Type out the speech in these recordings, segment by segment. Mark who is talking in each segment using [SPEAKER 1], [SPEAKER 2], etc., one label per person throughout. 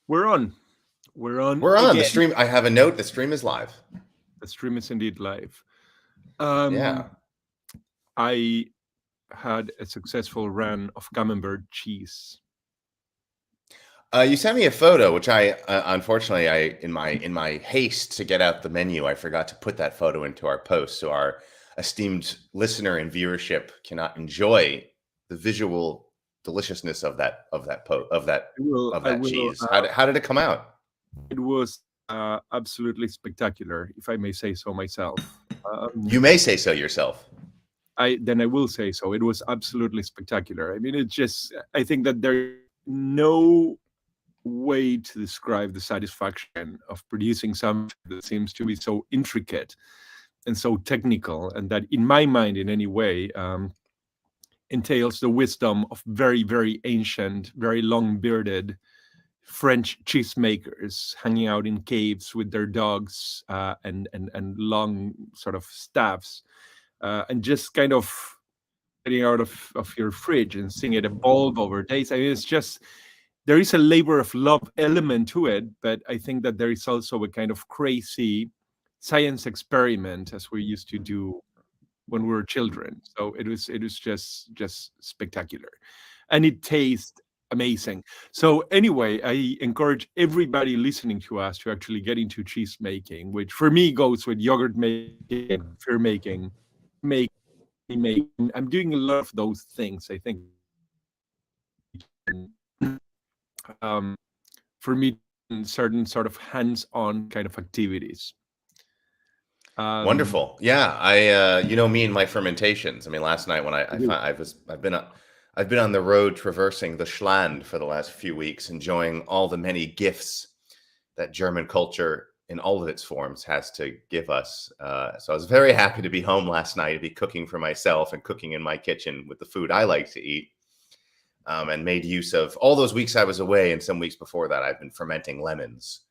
[SPEAKER 1] We're on. We're on
[SPEAKER 2] We're on the
[SPEAKER 1] again.
[SPEAKER 2] stream. I have a note. The stream is live.
[SPEAKER 1] The stream is indeed live.
[SPEAKER 2] Yeah.
[SPEAKER 1] I had a successful run of camembert cheese.
[SPEAKER 2] You sent me a photo, which I unfortunately in my haste to get out the menu, I forgot to put that photo into our post, so our esteemed listener and viewership cannot enjoy the visual deliciousness of that cheese. How did it come out?
[SPEAKER 1] It was absolutely spectacular, if I may say so myself.
[SPEAKER 2] You may say so yourself.
[SPEAKER 1] I will say so. It was absolutely spectacular. I mean, I think that there's no way to describe the satisfaction of producing something that seems to be so intricate and so technical, and that, in my mind, in any way, entails the wisdom of very, very ancient, very long-bearded French cheesemakers hanging out in caves with their dogs and long sort of staffs, and just kind of getting out of your fridge and seeing it evolve over days. I mean, it's just, there is a labor of love element to it, but I think that there is also a kind of crazy science experiment, as we used to do when we were children. So it was just spectacular, and it tastes amazing. So anyway, I encourage everybody listening to us to actually get into cheese making, which for me goes with yogurt making, beer making. I'm doing a lot of those things. I think for me, certain sort of hands-on kind of activities.
[SPEAKER 2] Wonderful. Yeah, I me and my fermentations. I mean, last night when I've been on the road traversing the Schland for the last few weeks, enjoying all the many gifts that German culture in all of its forms has to give us. So I was very happy to be home last night, to be cooking for myself and cooking in my kitchen with the food I like to eat, and made use of all those weeks I was away. And some weeks before that, I've been fermenting lemons.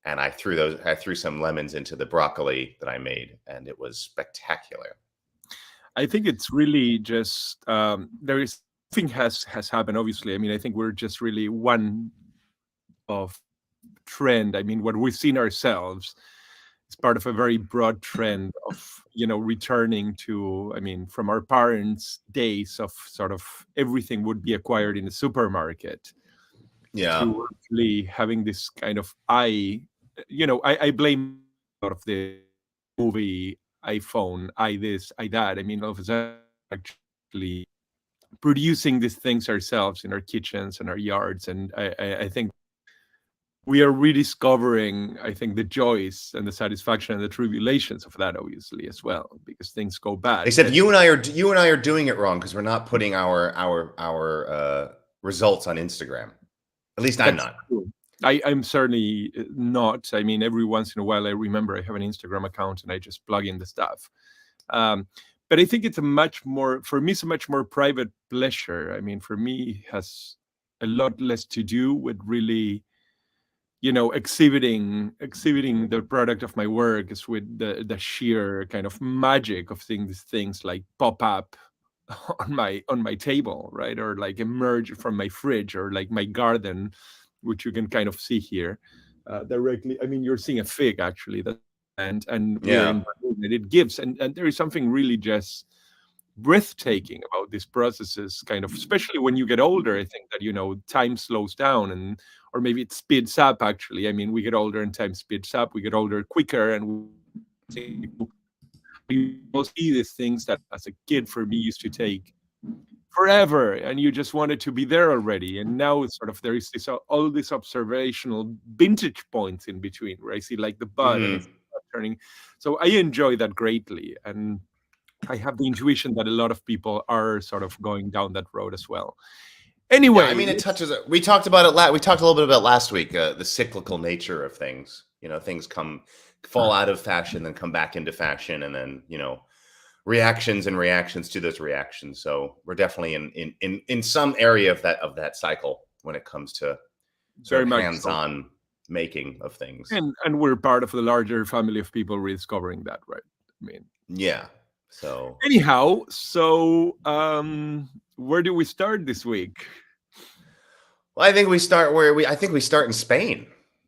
[SPEAKER 2] And I threw some lemons into the broccoli that I made, and it was spectacular.
[SPEAKER 1] I think it's really just there is something has happened. Obviously, I mean, I think we're just really one of trend. I mean, what we've seen ourselves is part of a very broad trend of returning to, I mean, from our parents' days of sort of everything would be acquired in the supermarket.
[SPEAKER 2] Yeah.
[SPEAKER 1] To actually having this kind of I blame a lot of the movie, iPhone, this, that. I mean, all of a sudden, actually producing these things ourselves in our kitchens and our yards, and I think we are rediscovering, I think, the joys and the satisfaction and the tribulations of that, obviously, as well, because things go bad.
[SPEAKER 2] Except you and I are doing it wrong, because we're not putting our results on Instagram. At least I'm not.
[SPEAKER 1] True. I'm certainly not. I mean, every once in a while, I remember I have an Instagram account and I just plug in the stuff. But I think it's for me, it's a much more private pleasure. I mean, for me, it has a lot less to do with really, exhibiting the product of my work, is with the sheer kind of magic of seeing these things like pop up on my table, right? Or like emerge from my fridge, or like my garden, which you can kind of see here directly. I mean, you're seeing a fig, actually, and
[SPEAKER 2] Yeah.
[SPEAKER 1] it gives, and there is something really just breathtaking about these processes, kind of, especially when you get older. I think that time slows down, or maybe it speeds up, actually. I mean, we get older and time speeds up. We get older quicker, and we will see these things that as a kid for me used to take forever, and you just wanted to be there already. And now it's sort of, there is all these observational vintage points in between where I see like the bud and it's turning. So I enjoy that greatly, and I have the intuition that a lot of people are sort of going down that road as well. Anyway,
[SPEAKER 2] yeah, I mean, it touches. We talked about it. We talked a little bit about last week, the cyclical nature of things. Things fall out of fashion, then come back into fashion, and then reactions and reactions to those reactions. So we're definitely in some area of that cycle when it comes to sort of hands-on making of things.
[SPEAKER 1] And we're part of the larger family of people rediscovering that, right? I mean,
[SPEAKER 2] yeah. So
[SPEAKER 1] anyhow, where do we start this week?
[SPEAKER 2] Well, I think we start in Spain,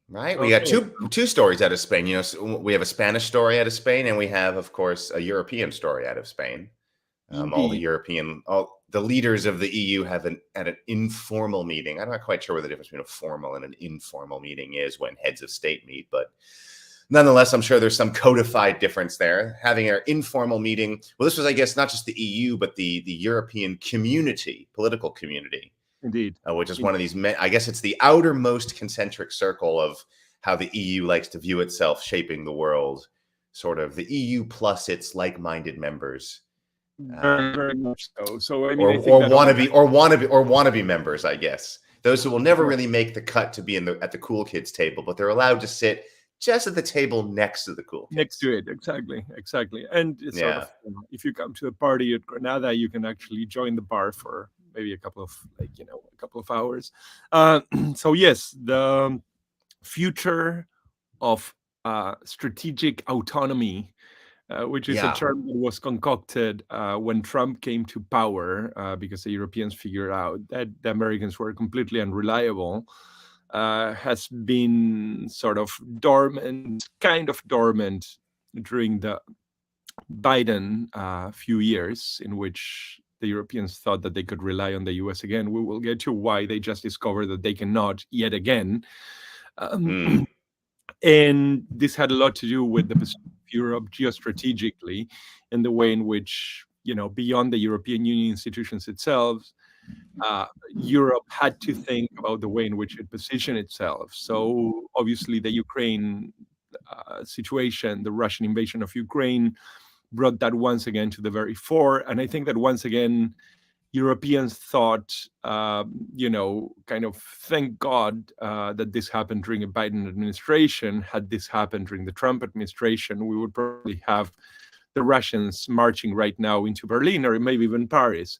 [SPEAKER 2] right? We got
[SPEAKER 1] Okay.
[SPEAKER 2] two stories out of Spain. You know, so we have a Spanish story out of Spain, and we have, of course, a European story out of Spain.
[SPEAKER 1] Indeed.
[SPEAKER 2] All the leaders of the EU had an informal meeting. I'm not quite sure what the difference between a formal and an informal meeting is when heads of state meet, but nonetheless, I'm sure there's some codified difference there. Having an informal meeting. Well, this was, I guess, not just the EU, but the European community, political community,
[SPEAKER 1] Indeed.
[SPEAKER 2] which is one of these. I guess it's the outermost concentric circle of how the EU likes to view itself, shaping the world. Sort of the EU plus its like-minded members.
[SPEAKER 1] Very, very much so. So I mean,
[SPEAKER 2] Or
[SPEAKER 1] I think that
[SPEAKER 2] wannabe members, I guess. Those who will never really make the cut to be at the cool kids table, but they're allowed to sit just at the table next to the cool kids.
[SPEAKER 1] Next to it, exactly. And it's sort of, if you come to a party at Granada, you can actually join the bar for maybe a couple of hours. So yes, the future of strategic autonomy, which is a term that was concocted when Trump came to power, because the Europeans figured out that the Americans were completely unreliable, has been sort of kind of dormant during the Biden few years, in which the Europeans thought that they could rely on the US again. We will get to why they just discovered that they cannot yet again. And this had a lot to do with the position of Europe geostrategically, and the way in which, beyond the European Union institutions itself, Europe had to think about the way in which it positioned itself. So obviously the Ukraine situation, the Russian invasion of Ukraine, brought that once again to the very fore. And I think that once again, Europeans thought, kind of thank God that this happened during a Biden administration. Had this happened during the Trump administration, we would probably have the Russians marching right now into Berlin or maybe even Paris.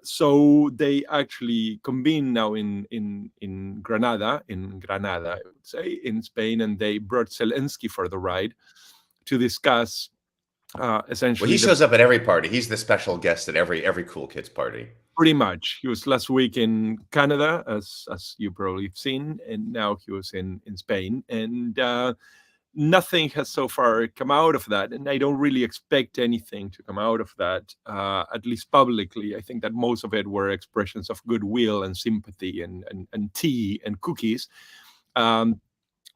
[SPEAKER 1] So they actually convened now in Granada, I would say, in Spain, and they brought Zelensky for the ride to discuss essentially.
[SPEAKER 2] Well, he shows up at every party. He's the special guest at every cool kids party.
[SPEAKER 1] Pretty much. He was last week in Canada, as you probably have seen, and now he was in Spain. And nothing has so far come out of that, and I don't really expect anything to come out of that, at least publicly. I think that most of it were expressions of goodwill and sympathy and tea and cookies.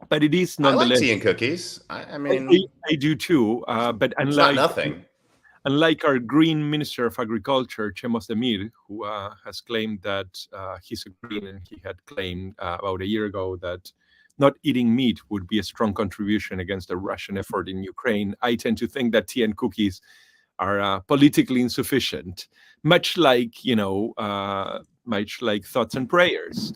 [SPEAKER 1] But it is nonetheless.
[SPEAKER 2] I like tea and cookies. I mean,
[SPEAKER 1] I do too. But unlike our Green Minister of Agriculture, Chemos Demir, who has claimed that he's a green, and he had claimed about a year ago that not eating meat would be a strong contribution against the Russian effort in Ukraine, I tend to think that tea and cookies are politically insufficient, much like thoughts and prayers.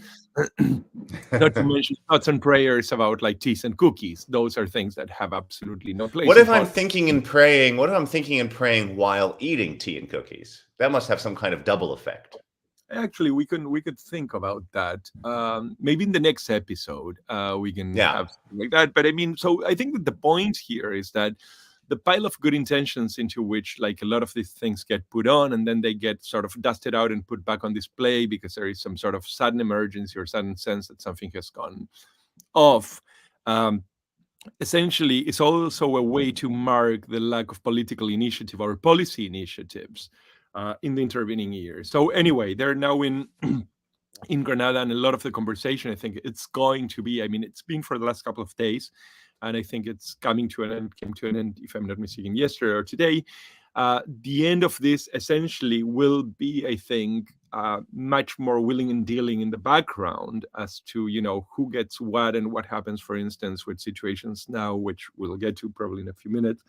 [SPEAKER 1] Not to mention thoughts and prayers about like teas and cookies. Those are things that have absolutely no place.
[SPEAKER 2] What if I'm thinking and praying while eating tea and cookies? That must have some kind of double effect.
[SPEAKER 1] Actually, we could think about that. Maybe in the next episode, we can have something like that. But I mean, so I think that the point here is that the pile of good intentions into which like a lot of these things get put on, and then they get sort of dusted out and put back on display because there is some sort of sudden emergency or sudden sense that something has gone off. Essentially, it's also a way to mark the lack of political initiative or policy initiatives in the intervening years. So anyway, they're now in Granada, and a lot of the conversation, I think it's going to be, I mean, it's been for the last couple of days, and I think it's came to an end, if I'm not mistaken, yesterday or today. The end of this essentially will be, I think, much more willing and dealing in the background as to, who gets what and what happens, for instance, with situations now, which we'll get to probably in a few minutes.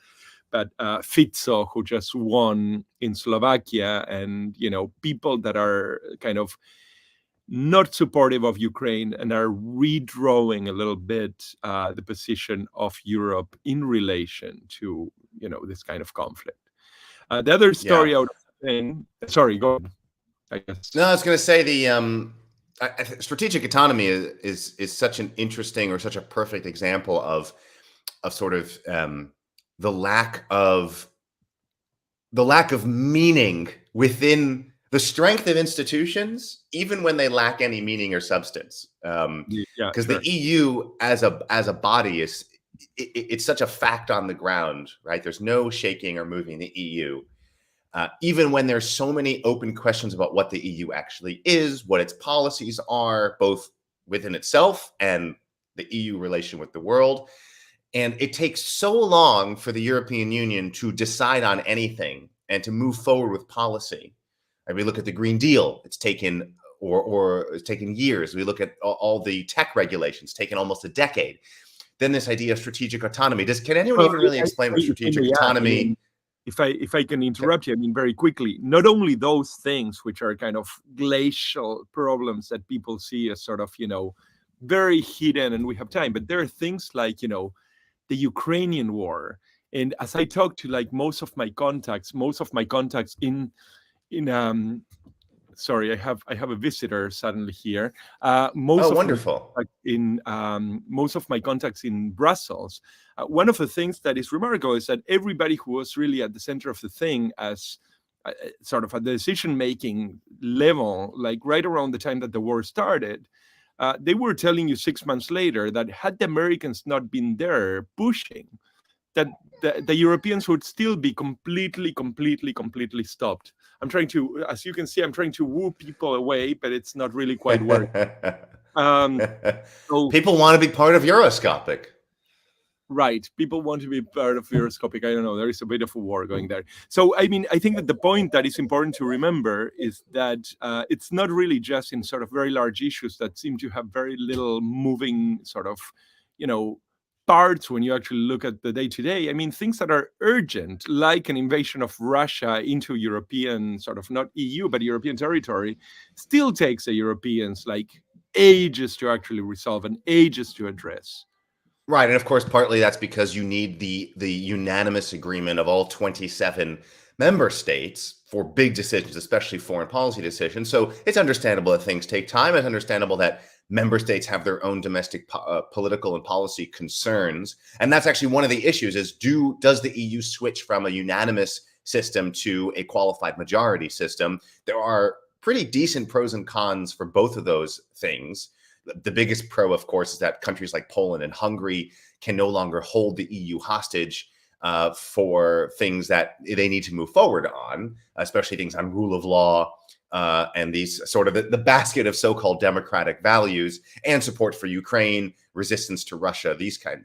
[SPEAKER 1] But Fico, who just won in Slovakia, and, people that are kind of not supportive of Ukraine and are redrawing a little bit the position of Europe in relation to, this kind of conflict. The other story out of Spain, sorry, go on, I guess.
[SPEAKER 2] No, I was going to say the strategic autonomy is such an interesting, or such a perfect example of sort of the lack of meaning within the strength of institutions, even when they lack any meaning or substance.
[SPEAKER 1] Yeah,
[SPEAKER 2] Because
[SPEAKER 1] sure.
[SPEAKER 2] the EU as a body it's such a fact on the ground, right? There's no shaking or moving the EU. Even when there's so many open questions about what the EU actually is, what its policies are, both within itself and the EU relation with the world. And it takes so long for the European Union to decide on anything and to move forward with policy. And we look at the Green Deal, it's taken or it's taken years. We look at all the tech regulations, taken almost a decade. Then this idea of strategic autonomy. Can anyone even really explain what strategic autonomy?
[SPEAKER 1] If I can interrupt you, I mean, very quickly, not only those things which are kind of glacial problems that people see as sort of, very hidden and we have time, but there are things like, the Ukrainian war. And as I talk to like most of my contacts in sorry, I have a visitor suddenly here.
[SPEAKER 2] Wonderful.
[SPEAKER 1] Most of my contacts in Brussels, one of the things that is remarkable is that everybody who was really at the center of the thing as sort of at the decision-making level, like right around the time that the war started, they were telling you 6 months later that had the Americans not been there pushing, that the Europeans would still be completely stopped. I'm trying to, as you can see, I'm trying to woo people away, but it's not really quite working.
[SPEAKER 2] So, people want to be part of Euroscopic.
[SPEAKER 1] Right. People want to be part of Euroscopic. I don't know. There is a bit of a war going there. So, I mean, I think that the point that is important to remember is that it's not really just in sort of very large issues that seem to have very little moving sort of, parts when you actually look at the day-to-day. I mean, things that are urgent, like an invasion of Russia into European sort of not EU, but European territory, still takes the Europeans like ages to actually resolve and ages to address.
[SPEAKER 2] Right. And of course, partly that's because you need the unanimous agreement of all 27 member states for big decisions, especially foreign policy decisions. So it's understandable that things take time. It's understandable that member states have their own domestic political and policy concerns. And that's actually one of the issues is does the EU switch from a unanimous system to a qualified majority system? There are pretty decent pros and cons for both of those things. The biggest pro, of course, is that countries like Poland and Hungary can no longer hold the EU hostage for things that they need to move forward on, especially things on rule of law and these sort of the basket of so-called democratic values and support for Ukraine, resistance to Russia,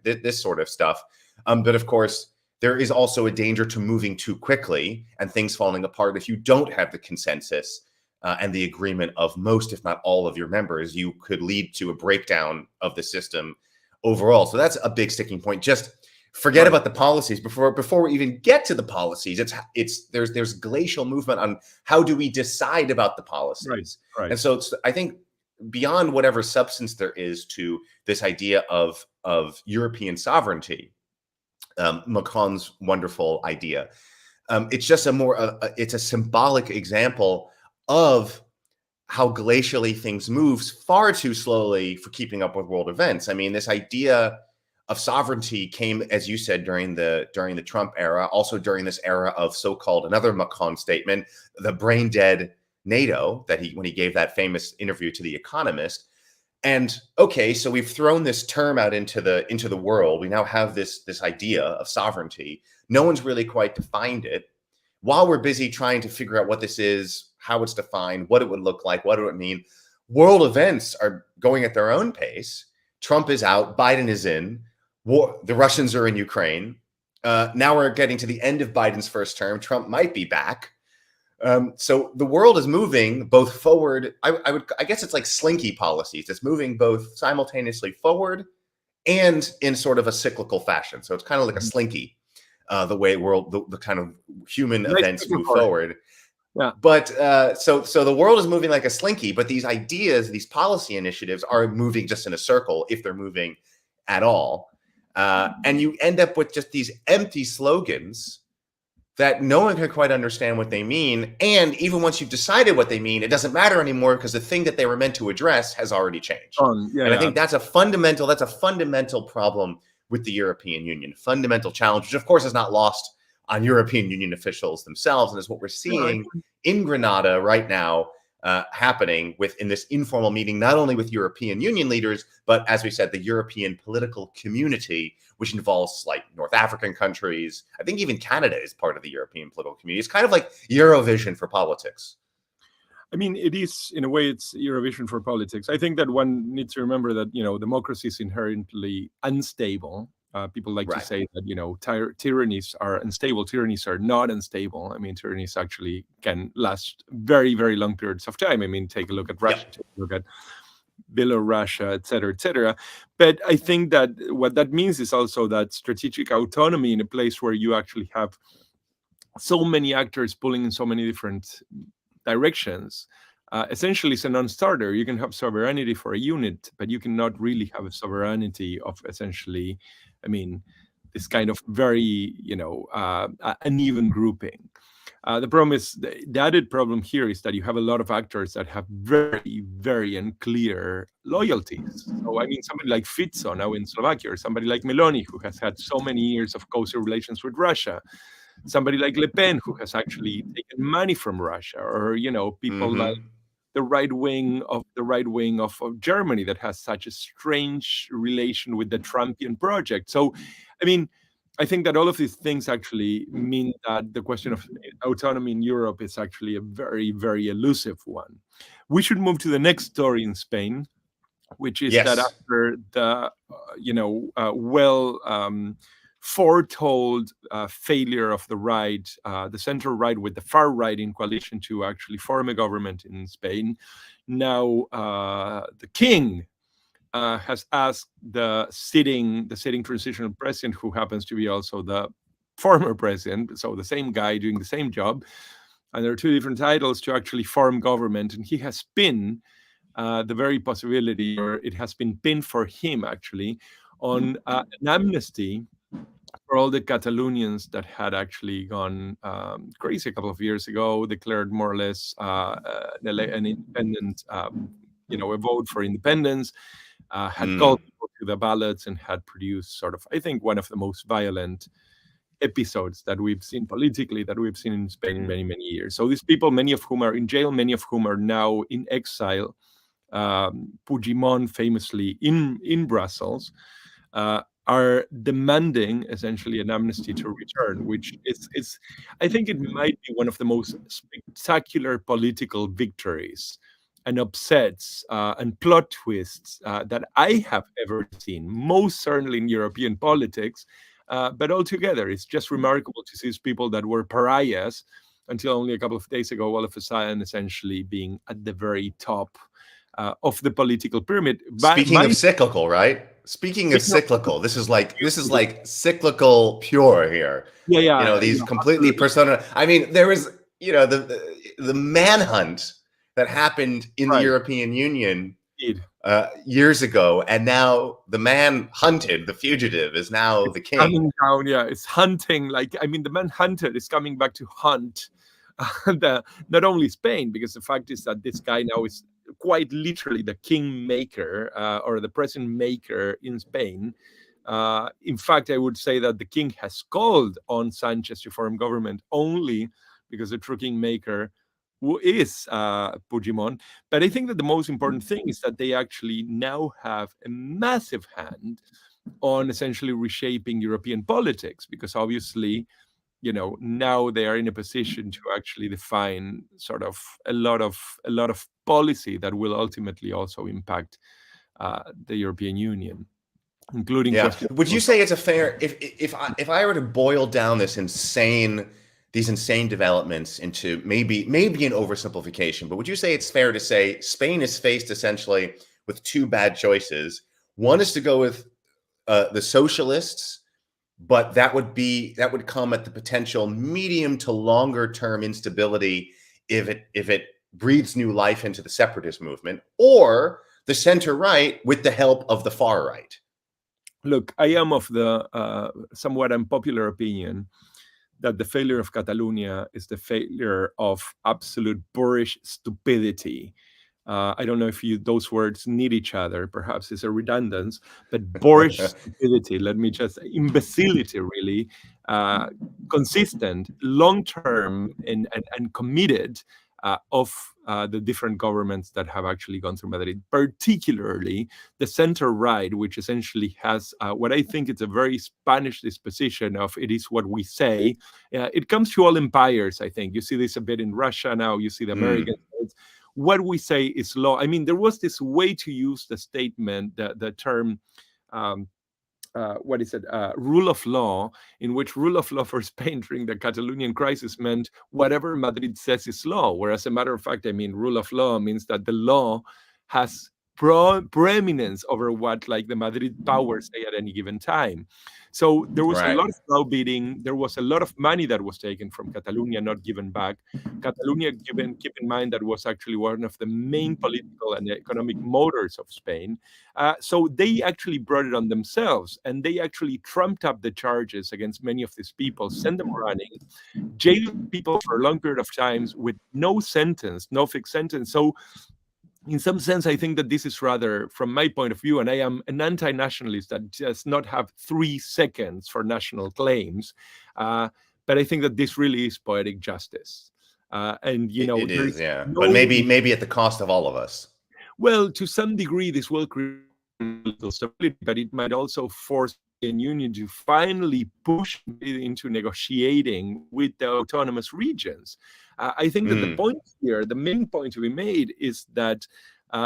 [SPEAKER 2] this sort of stuff. But of course, there is also a danger to moving too quickly and things falling apart if you don't have the consensus and the agreement of most, if not all, of your members. You could lead to a breakdown of the system overall. So that's a big sticking point. Just forget about the policies before we even get to the policies. There's glacial movement on how do we decide about the policies. Right. And so I think beyond whatever substance there is to this idea of European sovereignty, Macron's wonderful idea, it's just it's a symbolic example of how glacially things moves far too slowly for keeping up with world events. I mean, this idea of sovereignty came, as you said, during the Trump era, also during this era of so-called, another Macron statement, the brain dead NATO, when he gave that famous interview to The Economist. And okay, so we've thrown this term out into the world. We now have this idea of sovereignty. No one's really quite defined it. While we're busy trying to figure out what this is, how it's defined, what it would look like, what it would mean, world events are going at their own pace. Trump is out, Biden is in, the Russians are in Ukraine. Now we're getting to the end of Biden's first term. Trump might be back. So the world is moving both forward. I guess it's like slinky policies. It's moving both simultaneously forward and in sort of a cyclical fashion. So it's kind of like a slinky, the way the kind of human events move forward. Yeah. But so the world is moving like a slinky, but these ideas, these policy initiatives are moving just in a circle, if they're moving at all. And you end up with just these empty slogans that no one can quite understand what they mean. And even once you've decided what they mean, it doesn't matter anymore because the thing that they were meant to address has already changed. I think that's a fundamental problem with the European Union, fundamental challenge, which of course is not lost on European Union officials themselves. And it's what we're seeing in Grenada right now, happening in this informal meeting, not only with European Union leaders, but as we said, the European political community, which involves like North African countries. I think even Canada is part of the European political community. It's kind of like Eurovision for politics.
[SPEAKER 1] I mean, it is, in a way, it's Eurovision for politics. I think that one needs to remember that, democracy is inherently unstable. People like to say that, tyrannies are unstable. Tyrannies are not unstable. I mean, tyrannies actually can last very, very long periods of time. I mean, take a look at Russia, take a look at Belarusia, et cetera, et cetera. But I think that what that means is also that strategic autonomy in a place where you actually have so many actors pulling in so many different directions, essentially is a non-starter. You can have sovereignty for a unit, but you cannot really have a sovereignty of essentially, I mean, this kind of very, uneven grouping. The problem is, the added problem here is that you have a lot of actors that have very, very unclear loyalties. So, I mean, somebody like Fico now in Slovakia, or somebody like Meloni, who has had so many years of cozy relations with Russia, somebody like Le Pen, who has actually taken money from Russia, or people like the right wing of Germany that has such a strange relation with the Trumpian project. So, I mean, I think that all of these things actually mean that the question of autonomy in Europe is actually a very, very elusive one. We should move to the next story in Spain, which is that after the foretold failure of the right, the center right with the far right in coalition to actually form a government in Spain, now the king has asked the sitting transitional president, who happens to be also the former president, so the same guy doing the same job, and there are two different titles, to actually form government. And he has pinned the very possibility, or it has been pinned for him actually, on an amnesty for all the Catalonians that had actually gone crazy a couple of years ago, declared more or less an independent, a vote for independence, had called people to the ballots, and had produced sort of, I think, one of the most violent episodes that we've seen politically, that we've seen in Spain in many, many years. So these people, many of whom are in jail, many of whom are now in exile, Puigdemont famously in Brussels, are demanding essentially an amnesty to return, which is I think it might be one of the most spectacular political victories and upsets and plot twists that I have ever seen, most certainly in European politics. But altogether, it's just remarkable to see these people that were pariahs until only a couple of days ago, all of a sudden essentially being at the very top of the political pyramid.
[SPEAKER 2] Speaking of cyclical, right? Speaking of cyclical, this is like cyclical pure here.
[SPEAKER 1] Yeah.
[SPEAKER 2] These completely persona. I mean, there was the manhunt that happened in the European Union years ago, and now the man hunted, the fugitive, is now the king.
[SPEAKER 1] Coming down, it's hunting. The man hunted is coming back to hunt not only Spain, because the fact is that this guy now is quite literally the kingmaker or the president maker in Spain. In fact, I would say that the king has called on Sanchez to form government only because the true kingmaker is Puigdemont. But I think that the most important thing is that they actually now have a massive hand on essentially reshaping European politics, because obviously, now they are in a position to actually define sort of a lot of policy that will ultimately also impact the European Union, including.
[SPEAKER 2] Would you say it's a fair, if I were to boil down these insane developments into maybe an oversimplification, but would you say it's fair to say Spain is faced essentially with two bad choices? One is to go with the socialists, but that would come at the potential medium to longer term instability if it breathes new life into the separatist movement, or the center right with the help of the far right.
[SPEAKER 1] Look, I am of the somewhat unpopular opinion that the failure of Catalonia is the failure of absolute boorish stupidity I don't know if those words need each other. Perhaps it's a redundance, but boorish stupidity. Let me just imbecility, really, consistent, long term, and committed of the different governments that have actually gone through Madrid, particularly the center right, which essentially has what I think is a very Spanish disposition of it is what we say. It comes to all empires, I think. You see this a bit in Russia now, you see the American states. What we say is law. I mean, there was this way to use the statement, the term, what is it, rule of law, in which rule of law for Spain during the Catalonian crisis meant whatever Madrid says is law. Whereas, a matter of fact, I mean, rule of law means that the law has preeminence over what like the Madrid powers say at any given time. So there was a lot of browbeating. There was a lot of money that was taken from Catalonia, not given back. Catalonia, keep in mind, that was actually one of the main political and economic motors of Spain. So they actually brought it on themselves, and they actually trumped up the charges against many of these people, sent them running, jailed people for a long period of times with no sentence, no fixed sentence. So in some sense, I think that this is rather, from my point of view, and I am an anti-nationalist that does not have 3 seconds for national claims, but I think that this really is poetic justice. And you know,
[SPEAKER 2] it is, yeah. But maybe at the cost of all of us.
[SPEAKER 1] Well, to some degree, this will create political stability, but it might also force the Union to finally push into negotiating with the autonomous regions. I think that the point here, the main point to be made, is that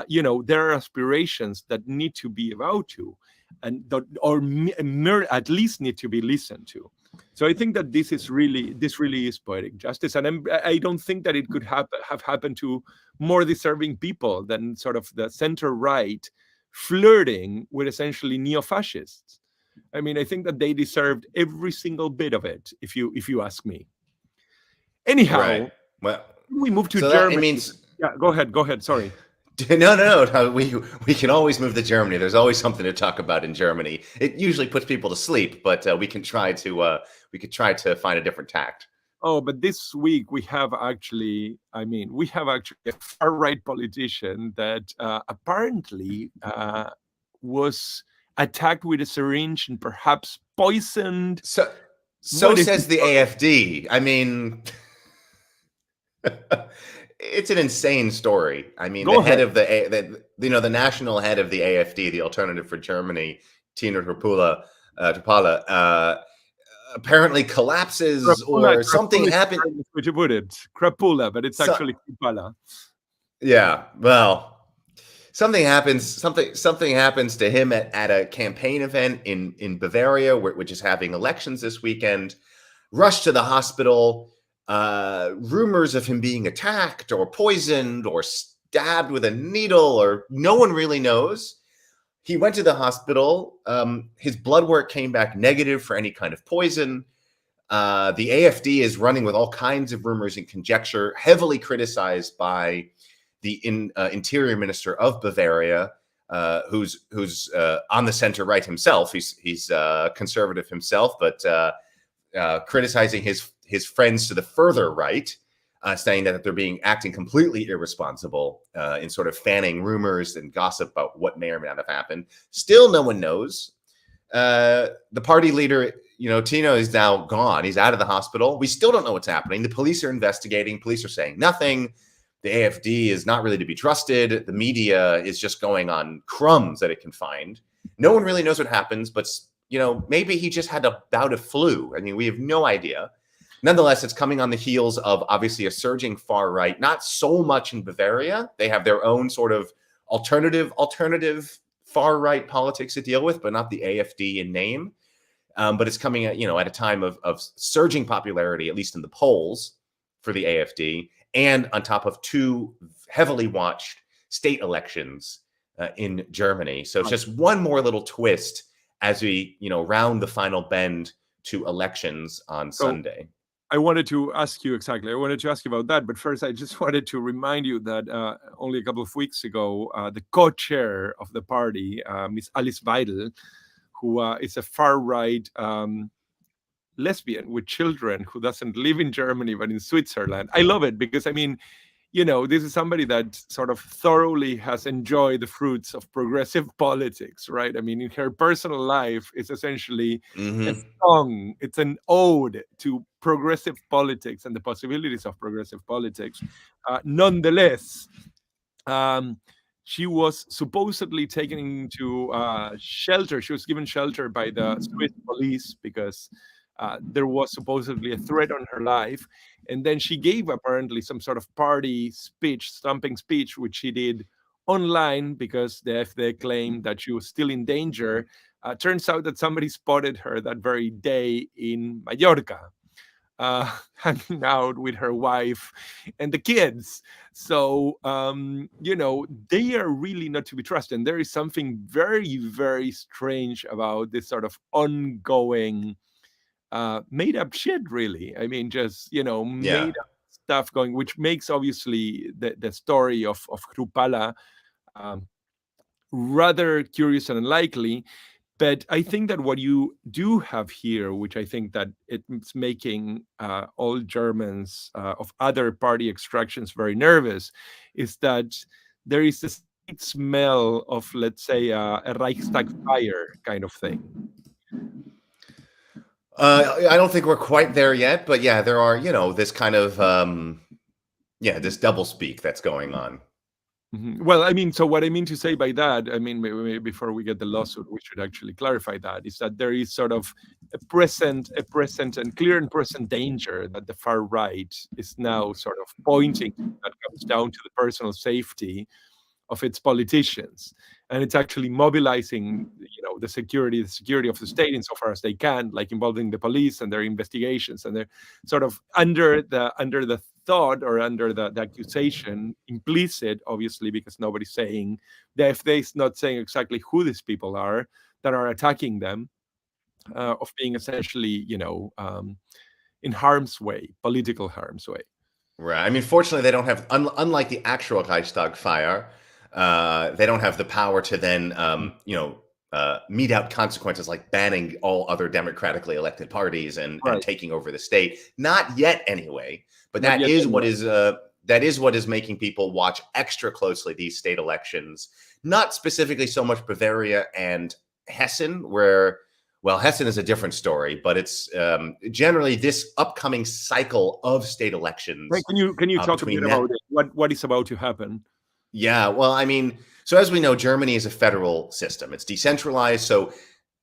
[SPEAKER 1] you know, there are aspirations that need to be avowed to, and that, or at least need to be listened to. So I think that this really is poetic justice, and I don't think that it could have happened to more deserving people than sort of the center right flirting with essentially neo-fascists. I mean, I think that they deserved every single bit of it, if you ask me. Anyhow,
[SPEAKER 2] well,
[SPEAKER 1] we move to Germany. Yeah, go ahead. Sorry.
[SPEAKER 2] No. We can always move to Germany. There's always something to talk about in Germany. It usually puts people to sleep, but we can try to find a different tact.
[SPEAKER 1] Oh, but this week we have actually a far-right politician that apparently was attacked with a syringe and perhaps poisoned.
[SPEAKER 2] So says the AfD. I mean, it's an insane story. I mean, head of the national head of the AfD, the Alternative for Germany, Tina Trapula, apparently collapses, or something happens.
[SPEAKER 1] Which you put it, crapula, but it's actually Kripala.
[SPEAKER 2] Yeah, well, something happens to him at a campaign event in Bavaria, which is having elections this weekend. Rushed to the hospital. Rumors of him being attacked or poisoned or stabbed with a needle, or no one really knows. He went to the hospital. His blood work came back negative for any kind of poison. The AfD is running with all kinds of rumors and conjecture, heavily criticized by the interior minister of Bavaria, who's on the center right himself. He's conservative himself, but criticizing his friends to the further right, saying that they're acting completely irresponsible in sort of fanning rumors and gossip about what may or may not have happened. Still, no one knows. The party leader, Tino, is now gone. He's out of the hospital. We still don't know what's happening. The police are investigating. Police are saying nothing. The AfD is not really to be trusted. The media is just going on crumbs that it can find. No one really knows what happens, but maybe he just had a bout of flu. I mean, we have no idea. Nonetheless, it's coming on the heels of obviously a surging far right, not so much in Bavaria. They have their own sort of alternative far right politics to deal with, but not the AfD in name. But it's coming at a time of surging popularity, at least in the polls, for the AfD, and on top of 2 heavily watched state elections in Germany. So it's just one more little twist as we round the final bend to elections on Sunday.
[SPEAKER 1] I wanted to ask you about that, but first I just wanted to remind you that only a couple of weeks ago, the co-chair of the party, Miss Alice Weidel, who is a far-right lesbian with children who doesn't live in Germany but in Switzerland. I love it because, I mean, this is somebody that sort of thoroughly has enjoyed the fruits of progressive politics, right? I mean, in her personal life, it's essentially a song, it's an ode to progressive politics and the possibilities of progressive politics. Nonetheless, um, she was supposedly taken into shelter. She was given shelter by the Swiss police because there was supposedly a threat on her life. And then she gave apparently some sort of party speech, stomping speech, which she did online because the FD claimed that she was still in danger. Turns out that somebody spotted her that very day in Mallorca, hanging out with her wife and the kids. So, they are really not to be trusted. And there is something very, very strange about this sort of ongoing made up shit, really. I mean, just, made up stuff going, which makes obviously the story of Krupala um, rather curious and unlikely. But I think that what you do have here, which I think that it's making all Germans of other party extractions very nervous, is that there is a slight smell of, let's say, a Reichstag fire kind of thing.
[SPEAKER 2] I don't think we're quite there yet, but yeah, there are, this kind of, this doublespeak that's going on.
[SPEAKER 1] Well, I mean, so what I mean to say by that, I mean, maybe before we get the lawsuit, we should actually clarify that, is that there is sort of a present and clear and present danger that the far right is now sort of pointing to, that comes down to the personal safety of its politicians. And it's actually mobilizing, the security of the state insofar as they can, like involving the police and their investigations. And they're sort of under the thought or under the accusation, implicit, obviously, because nobody's saying, the FD is not saying exactly who these people are that are attacking them, of being essentially, in harm's way, political harm's way.
[SPEAKER 2] Right. I mean, fortunately, they don't have, unlike the actual Reichstag fire, they don't have the power to then, mete out consequences like banning all other democratically elected parties and taking over the state. Not yet, anyway. But that is what is making people watch extra closely these state elections. Not specifically so much Bavaria and Hessen, where, well, Hessen is a different story, but it's generally this upcoming cycle of state elections.
[SPEAKER 1] Right. Can you talk a bit about it? What is about to happen?
[SPEAKER 2] Yeah, well, I mean, so as we know, Germany is a federal system. It's decentralized. So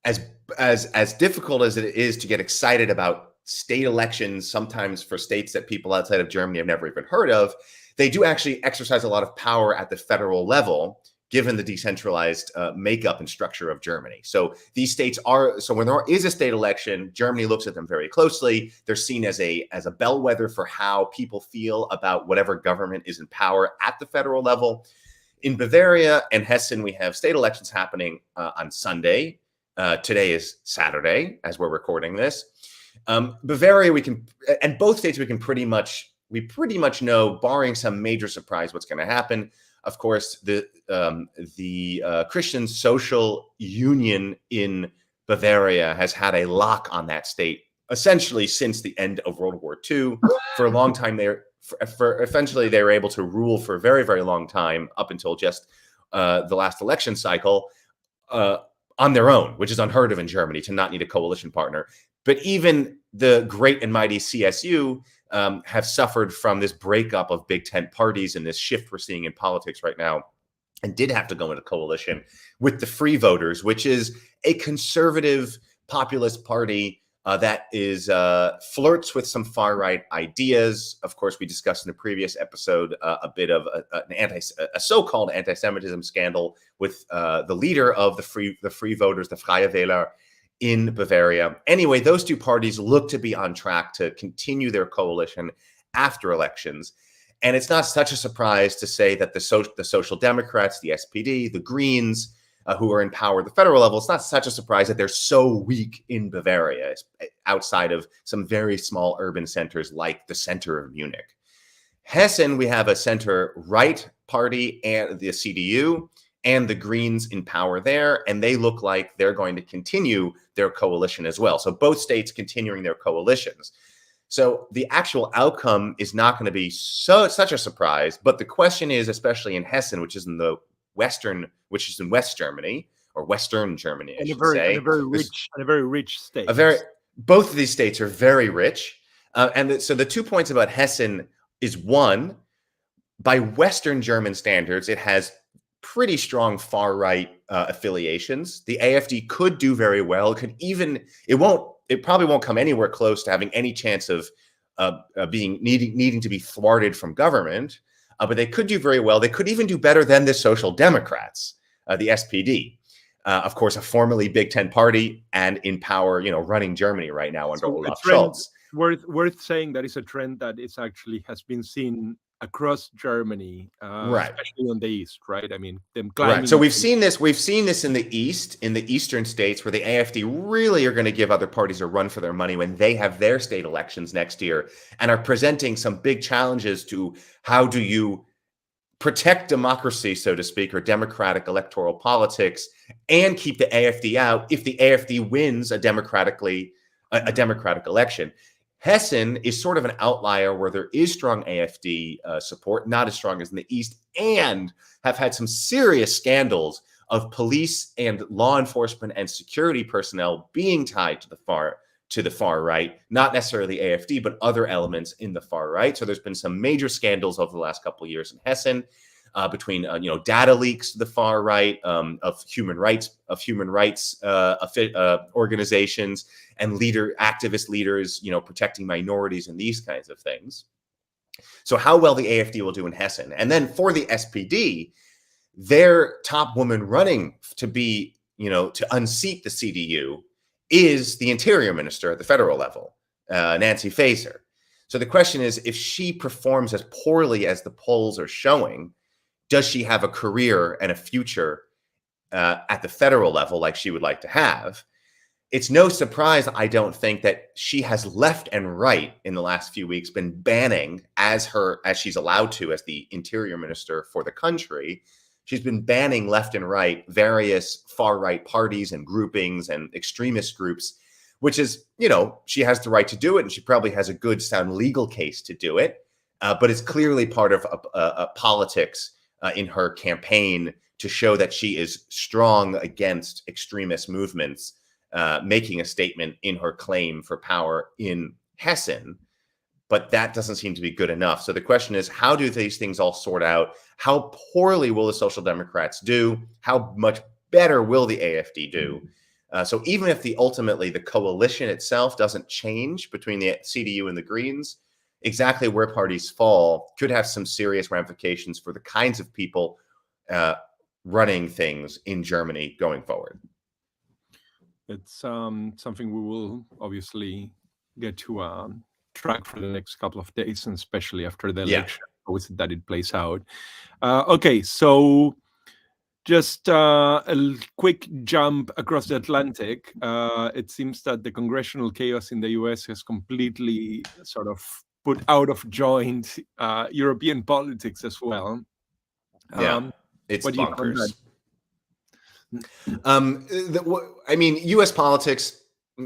[SPEAKER 2] as difficult as it is to get excited about state elections, sometimes for states that people outside of Germany have never even heard of, they do actually exercise a lot of power at the federal level, given the decentralized makeup and structure of Germany. So these states are, so when there is a state election, Germany looks at them very closely. They're seen as a bellwether for how people feel about whatever government is in power at the federal level. In Bavaria and Hessen, we have state elections happening on Sunday. Today is Saturday, as we're recording this. Bavaria, and both states, we pretty much know, barring some major surprise, what's going to happen. Of course, the Christian Social Union in Bavaria has had a lock on that state essentially since the end of World War II. For a long time, essentially they were able to rule for a very, very long time, up until just the last election cycle, on their own, which is unheard of in Germany, to not need a coalition partner. But even the great and mighty CSU have suffered from this breakup of big tent parties and this shift we're seeing in politics right now, and did have to go into coalition with the Free Voters, which is a conservative populist party that is flirts with some far right ideas. Of course, we discussed in the previous episode a bit of a so-called anti-Semitism scandal with the leader of the Free Voters, the Freie Wähler, in Bavaria. Anyway, those two parties look to be on track to continue their coalition after elections. And it's not such a surprise to say that the Social Democrats, the SPD, the Greens, who are in power at the federal level, it's not such a surprise that they're so weak in Bavaria, outside of some very small urban centers like the center of Munich. Hessen, we have a center-right party and the CDU, and the Greens in power there, and they look like they're going to continue their coalition as well. So both states continuing their coalitions. So the actual outcome is not going to be such a surprise. But the question is, especially in Hessen, which is in West Germany, or Western Germany, I should say,
[SPEAKER 1] and a very rich state.
[SPEAKER 2] Both of these states are very rich. So the 2 points about Hessen is, one, by Western German standards, it has pretty strong far-right affiliations. The AfD could do very well. It probably won't come anywhere close to having any chance of needing to be thwarted from government. But they could do very well. They could even do better than the Social Democrats, the SPD. Of course, a formerly Big Ten party and in power, running Germany right now under Olaf Scholz.
[SPEAKER 1] Worth saying that is a trend that is actually has been seen across Germany,
[SPEAKER 2] right,
[SPEAKER 1] especially on the east, right? I mean, them climbing.
[SPEAKER 2] Right. So we've seen this in the east, in the eastern states, where the AfD really are going to give other parties a run for their money when they have their state elections next year, and are presenting some big challenges to how do you protect democracy, so to speak, or democratic electoral politics, and keep the AfD out if the AfD wins a democratic election. Hessen is sort of an outlier where there is strong AfD support, not as strong as in the East, and have had some serious scandals of police and law enforcement and security personnel being tied to the far right, not necessarily AfD, but other elements in the far right. So there's been some major scandals over the last couple of years in Hessen between data leaks to the far right, of human rights organizations and activist leaders, protecting minorities and these kinds of things. So how well the AfD will do in Hessen. And then for the SPD, their top woman running to be, to unseat the CDU is the interior minister at the federal level, Nancy Faeser. So the question is, if she performs as poorly as the polls are showing, does she have a career and a future at the federal level like she would like to have? It's no surprise, I don't think, that she has left and right in the last few weeks been banning, as she's allowed to as the interior minister for the country, she's been banning left and right various far-right parties and groupings and extremist groups, which is, she has the right to do it, and she probably has a good, sound legal case to do it. But it's clearly part of a politics in her campaign to show that she is strong against extremist movements, making a statement in her claim for power in Hessen. But that doesn't seem to be good enough. So the question is, how do these things all sort out? How poorly will the Social Democrats do? How much better will the AfD do? So even if ultimately the coalition itself doesn't change between the CDU and the Greens, exactly where parties fall could have some serious ramifications for the kinds of people running things in Germany going forward.
[SPEAKER 1] It's something we will obviously get to track for the next couple of days, and especially after the election, how is it that it plays out. Okay, so just a quick jump across the Atlantic. It seems that the congressional chaos in the US has completely sort of put out of joint European politics as well.
[SPEAKER 2] It's bonkers. U.S. politics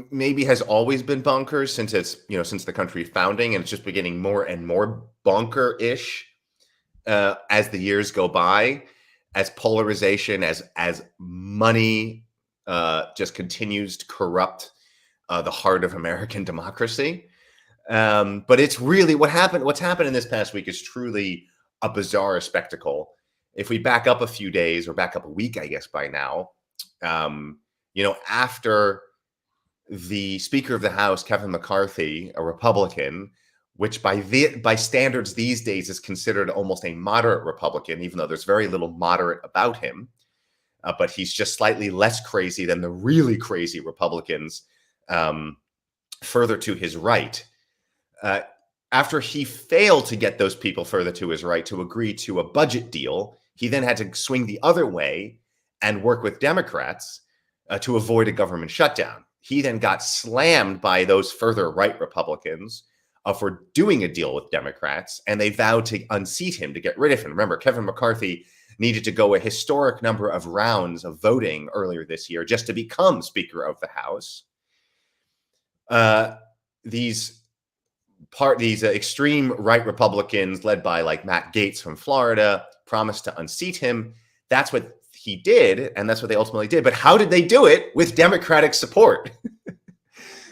[SPEAKER 2] maybe has always been bonkers since the country's founding, and it's just been getting more and more bonker-ish as the years go by, as polarization, as money just continues to corrupt the heart of American democracy. But it's really what's happened in this past week is truly a bizarre spectacle. If we back up a few days, or back up a week, I guess by now, after the Speaker of the House, Kevin McCarthy, a Republican, which by standards these days is considered almost a moderate Republican, even though there's very little moderate about him, but he's just slightly less crazy than the really crazy Republicans further to his right. After he failed to get those people further to his right to agree to a budget deal, he then had to swing the other way and work with Democrats to avoid a government shutdown. He then got slammed by those further right Republicans for doing a deal with Democrats, and they vowed to unseat him, to get rid of him. Remember, Kevin McCarthy needed to go a historic number of rounds of voting earlier this year just to become Speaker of the House. These these extreme right Republicans led by like Matt Gaetz from Florida promised to unseat him. That's what he did, and that's what they ultimately did. But how did they do it? With Democratic support.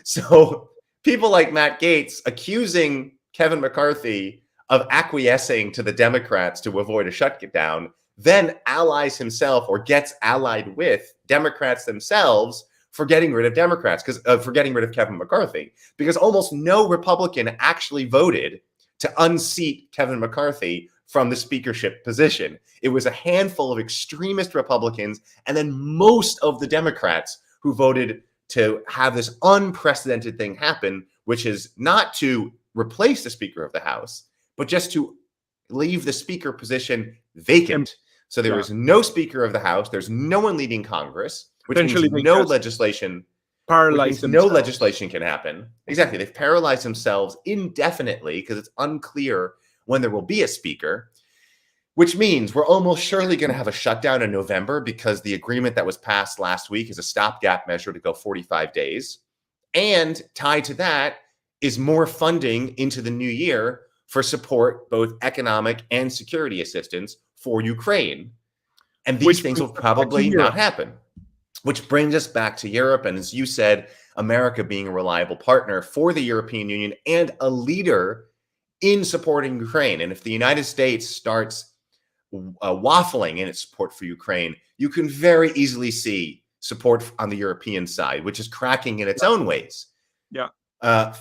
[SPEAKER 2] So people like Matt Gaetz accusing Kevin McCarthy of acquiescing to the Democrats to avoid a shutdown, then allies himself or gets allied with Democrats themselves for getting rid of for getting rid of Kevin McCarthy, because almost no Republican actually voted to unseat Kevin McCarthy from the speakership position. It was a handful of extremist Republicans and then most of the Democrats who voted to have this unprecedented thing happen, which is not to replace the Speaker of the House, but just to leave the Speaker position vacant. So there is no Speaker of the House. There's no one leading Congress, which means no legislation can happen. Exactly. They've paralyzed themselves indefinitely because it's unclear when there will be a speaker, which means we're almost surely going to have a shutdown in November because the agreement that was passed last week is a stopgap measure to go 45 days. And tied to that is more funding into the new year for support, both economic and security assistance for Ukraine. And these things will probably not happen, which brings us back to Europe. And as you said, America being a reliable partner for the European Union and a leader in supporting Ukraine. And if the United States starts waffling in its support for Ukraine, you can very easily see support on the European side, which is cracking in its own ways.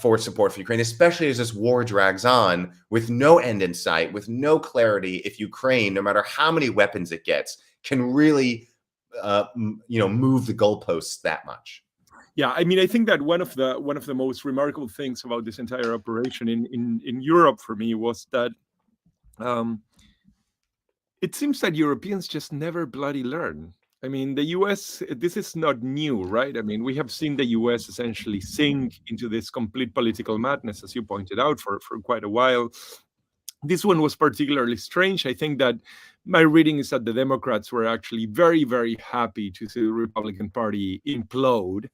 [SPEAKER 2] For support for Ukraine, especially as this war drags on with no end in sight, with no clarity if Ukraine, no matter how many weapons it gets, can really move the goalposts that much.
[SPEAKER 1] Yeah, I mean, I think that one of the most remarkable things about this entire operation in Europe for me was that it seems that Europeans just never bloody learn. I mean, the US, this is not new, right? I mean, we have seen the US essentially sink into this complete political madness, as you pointed out, for quite a while. This one was particularly strange. I think that my reading is that the Democrats were actually very, very happy to see the Republican Party implode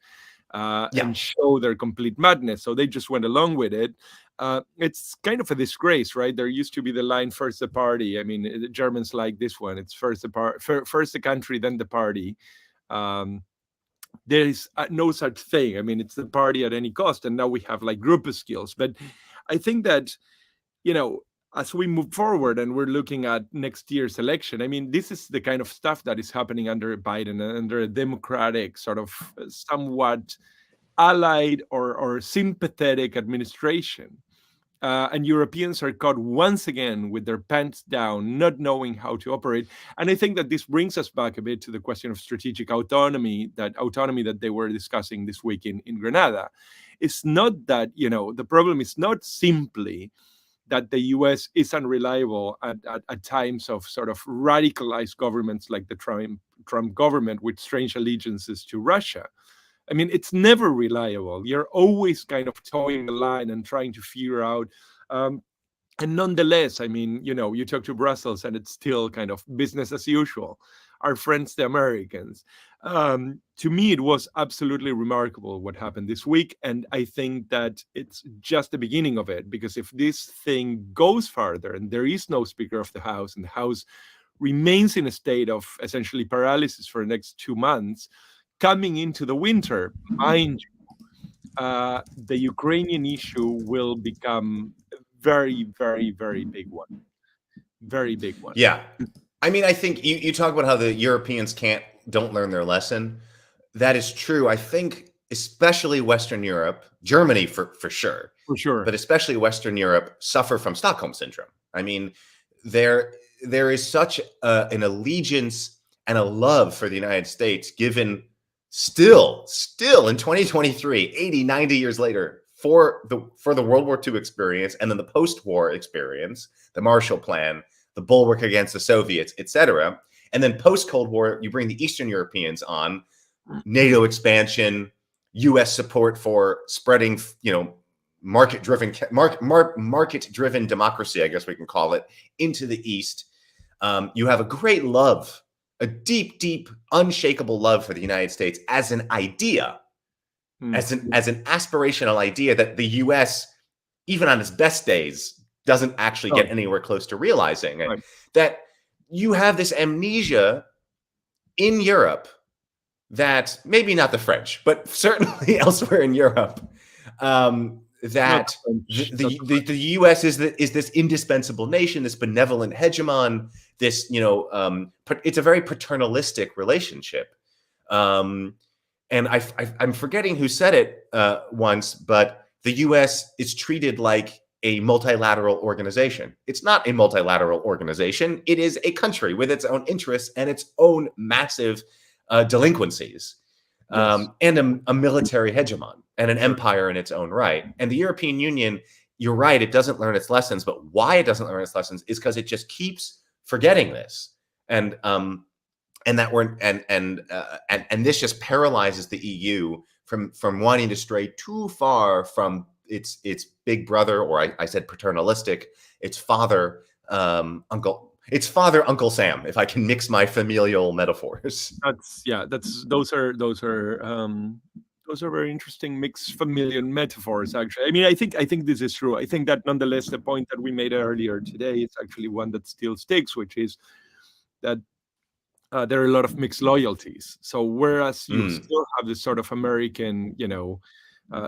[SPEAKER 1] and show their complete madness. So they just went along with it. It's kind of a disgrace, right? There used to be the line, first the party. I mean, the Germans like this one. It's first the country, then the party. There is no such thing. I mean, it's the party at any cost. And now we have like groupuscules. But I think that, as we move forward and we're looking at next year's election, I mean, this is the kind of stuff that is happening under Biden and under a Democratic sort of somewhat allied or sympathetic administration. And Europeans are caught once again with their pants down, not knowing how to operate. And I think that this brings us back a bit to the question of strategic autonomy that they were discussing this week in Granada. It's not that, the problem is not simply that the US is unreliable at times of sort of radicalized governments like the Trump government with strange allegiances to Russia. I mean, it's never reliable. You're always kind of towing the line and trying to figure out. And nonetheless, I mean, you talk to Brussels and it's still kind of business as usual. Our friends, the Americans. To me, it was absolutely remarkable what happened this week. And I think that it's just the beginning of it, because if this thing goes farther and there is no Speaker of the House and the House remains in a state of essentially paralysis for the next 2 months, coming into the winter, mind you, the Ukrainian issue will become a very, very, very big one. Very big one.
[SPEAKER 2] Yeah. I mean, I think you talk about how the Europeans don't learn their lesson. That is true. I think especially Western Europe, Germany for sure.
[SPEAKER 1] For sure.
[SPEAKER 2] But especially Western Europe suffer from Stockholm syndrome. I mean, there is such an allegiance and a love for the United States given still in 2023, 80, 90 years later, for the World War II experience and then the post-war experience, the Marshall Plan, the bulwark against the Soviets, etc. And then post-Cold War, you bring the Eastern Europeans on, NATO expansion, U.S. support for spreading, market-driven democracy, I guess we can call it, into the East. You have a great love, a deep, deep, unshakable love for the United States as an idea, as an aspirational idea that the U.S. even on its best days, doesn't actually get anywhere close to realizing that you have this amnesia in Europe that maybe not the French, but certainly elsewhere in Europe, that the U.S. is this indispensable nation, this benevolent hegemon, this it's a very paternalistic relationship, and I'm forgetting who said it once, but the U.S. is treated like a multilateral organization. It's not a multilateral organization. It is a country with its own interests and its own massive delinquencies, and a military hegemon and an empire in its own right. And the European Union, you're right, it doesn't learn its lessons. But why it doesn't learn its lessons is because it just keeps forgetting this, and this just paralyzes the EU from wanting to stray too far from its big brother, or I said paternalistic, its father, uncle. It's Father Uncle Sam, if I can mix my familial metaphors.
[SPEAKER 1] Those are very interesting mixed familial metaphors, actually. I mean, I think this is true. I think that nonetheless, the point that we made earlier today is actually one that still sticks, which is that there are a lot of mixed loyalties. So whereas you still have this sort of American,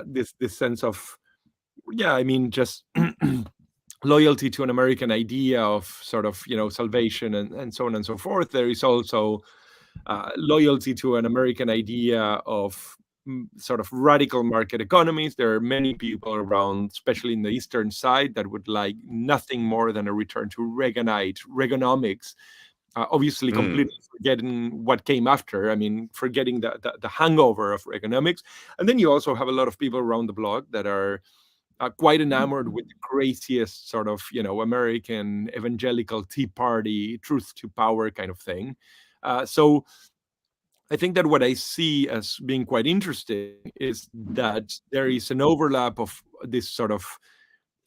[SPEAKER 1] this sense of, just loyalty to an American idea of sort of, salvation and so on and so forth. There is also loyalty to an American idea of sort of radical market economies. There are many people around, especially in the eastern side, that would like nothing more than a return to Reaganomics. Obviously, completely forgetting what came after. I mean, forgetting the hangover of Reaganomics. And then you also have a lot of people around the block that are quite enamored with the craziest sort of, American evangelical Tea Party, truth to power kind of thing. So I think that what I see as being quite interesting is that there is an overlap of this sort of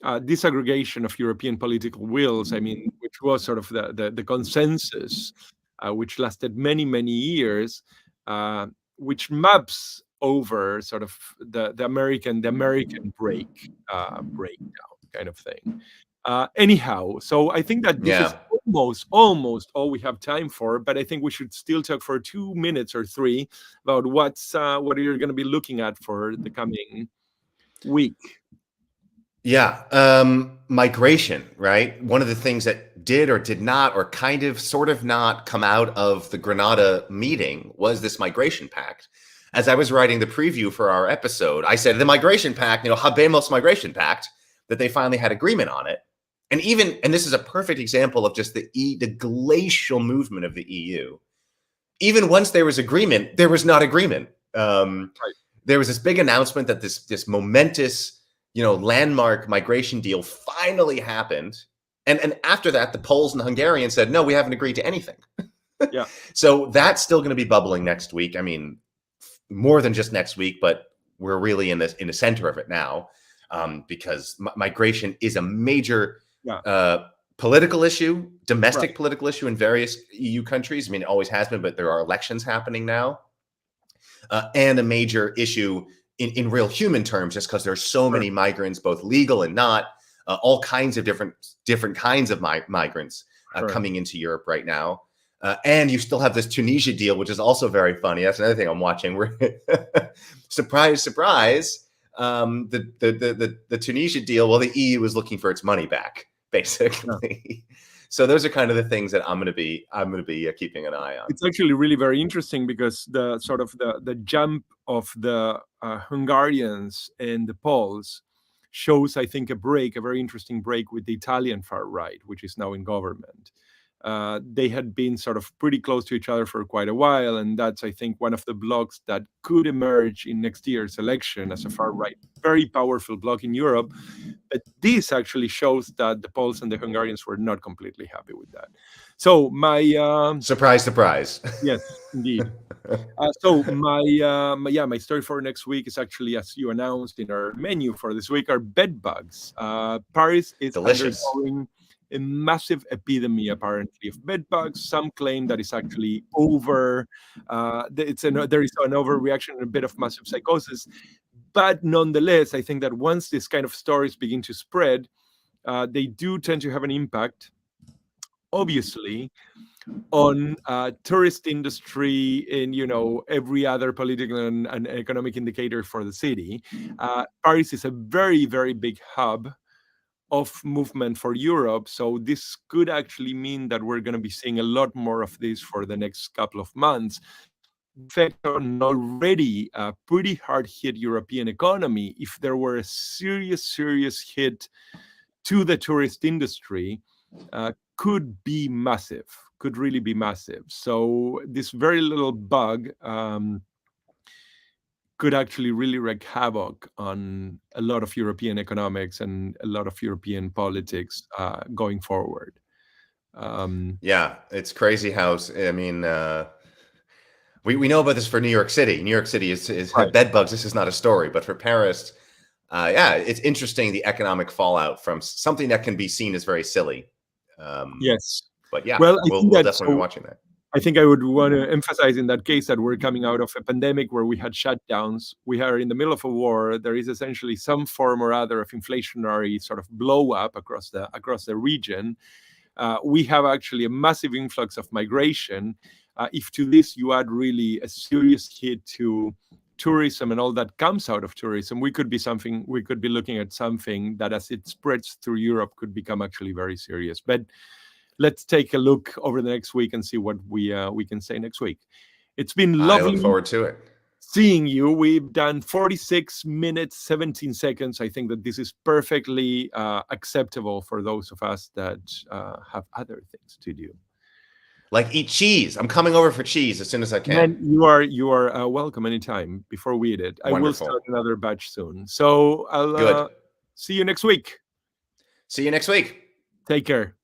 [SPEAKER 1] disaggregation of European political wills. I mean, which was sort of the consensus, which lasted many, many years, which maps over sort of the American breakdown kind of thing. Anyhow, so I think that this is almost all we have time for, but I think we should still talk for 2 minutes or 3 about what you're going to be looking at for the coming week.
[SPEAKER 2] Migration, right? One of the things that did or did not, or kind of sort of not come out of the Granada meeting was this migration pact. As I was writing the preview for our episode, I said the migration pact, Habemos migration pact, that they finally had agreement on it. And this is a perfect example of just the glacial movement of the EU. Even once there was agreement, there was not agreement. There was this big announcement that this momentous, landmark migration deal finally happened. And after that, the Poles and the Hungarians said, no, we haven't agreed to anything.
[SPEAKER 1] Yeah.
[SPEAKER 2] So that's still going to be bubbling next week. I mean, more than just next week, but we're really in the center of it now, because migration is a major political issue, domestic political issue in various EU countries. I mean, it always has been, but there are elections happening now, and a major issue in real human terms, just because there's so many migrants, both legal and not, all kinds of different kinds of migrants coming into Europe right now. And you still have this Tunisia deal, which is also very funny. That's another thing I'm watching. Where surprise, surprise, the Tunisia deal. Well, the EU is looking for its money back, basically. Yeah. So those are kind of the things that I'm going to be keeping an eye on.
[SPEAKER 1] It's actually really very interesting because the sort of the jump of the Hungarians and the Poles shows, I think, a very interesting break with the Italian far right, which is now in government. They had been sort of pretty close to each other for quite a while, and that's, I think, one of the blocs that could emerge in next year's election as a far right, very powerful bloc in Europe. But this actually shows that the Poles and the Hungarians were not completely happy with that. So my
[SPEAKER 2] surprise,
[SPEAKER 1] yes, indeed. So my story for next week is actually, as you announced in our menu for this week, are bedbugs. Paris is undergoing a massive epidemic, apparently, of bedbugs. Some claim that it's actually over. There is an overreaction and a bit of massive psychosis. But nonetheless, I think that once this kind of stories begin to spread, they do tend to have an impact, obviously, on tourist industry and every other political and economic indicator for the city. Paris is a very, very big hub of movement for Europe, so this could actually mean that we're going to be seeing a lot more of this for the next couple of months. Effect on an already pretty hard hit European economy, if there were a serious hit to the tourist industry, could be massive, could really be massive. So this very little bug could actually really wreak havoc on a lot of European economics and a lot of European politics going forward.
[SPEAKER 2] Yeah, it's crazy how, I mean, we know about this for New York City. New York City is
[SPEAKER 1] Right.
[SPEAKER 2] bedbugs. This is not a story, but for Paris, yeah, it's interesting, the economic fallout from something that can be seen as very silly.
[SPEAKER 1] Yes.
[SPEAKER 2] But yeah,
[SPEAKER 1] Well,
[SPEAKER 2] we'll definitely be watching that.
[SPEAKER 1] I think I would want to emphasize in that case that we're coming out of a pandemic where we had shutdowns. We are in the middle of a war. There is essentially some form or other of inflationary sort of blow up across the region. We have actually a massive influx of migration. If to this you add really a serious hit to tourism and all that comes out of tourism, we could be looking at something that, as it spreads through Europe, could become actually very serious. But let's take a look over the next week and see what we can say next week. It's been lovely.
[SPEAKER 2] I look forward to it.
[SPEAKER 1] Seeing you. We've done 46 minutes, 17 seconds. I think that this is perfectly acceptable for those of us that have other things to do.
[SPEAKER 2] Like eat cheese. I'm coming over for cheese as soon as I can.
[SPEAKER 1] And you are welcome anytime. Before we eat it,
[SPEAKER 2] Wonderful.
[SPEAKER 1] I will start another batch soon. So I'll see you next week.
[SPEAKER 2] See you next week.
[SPEAKER 1] Take care.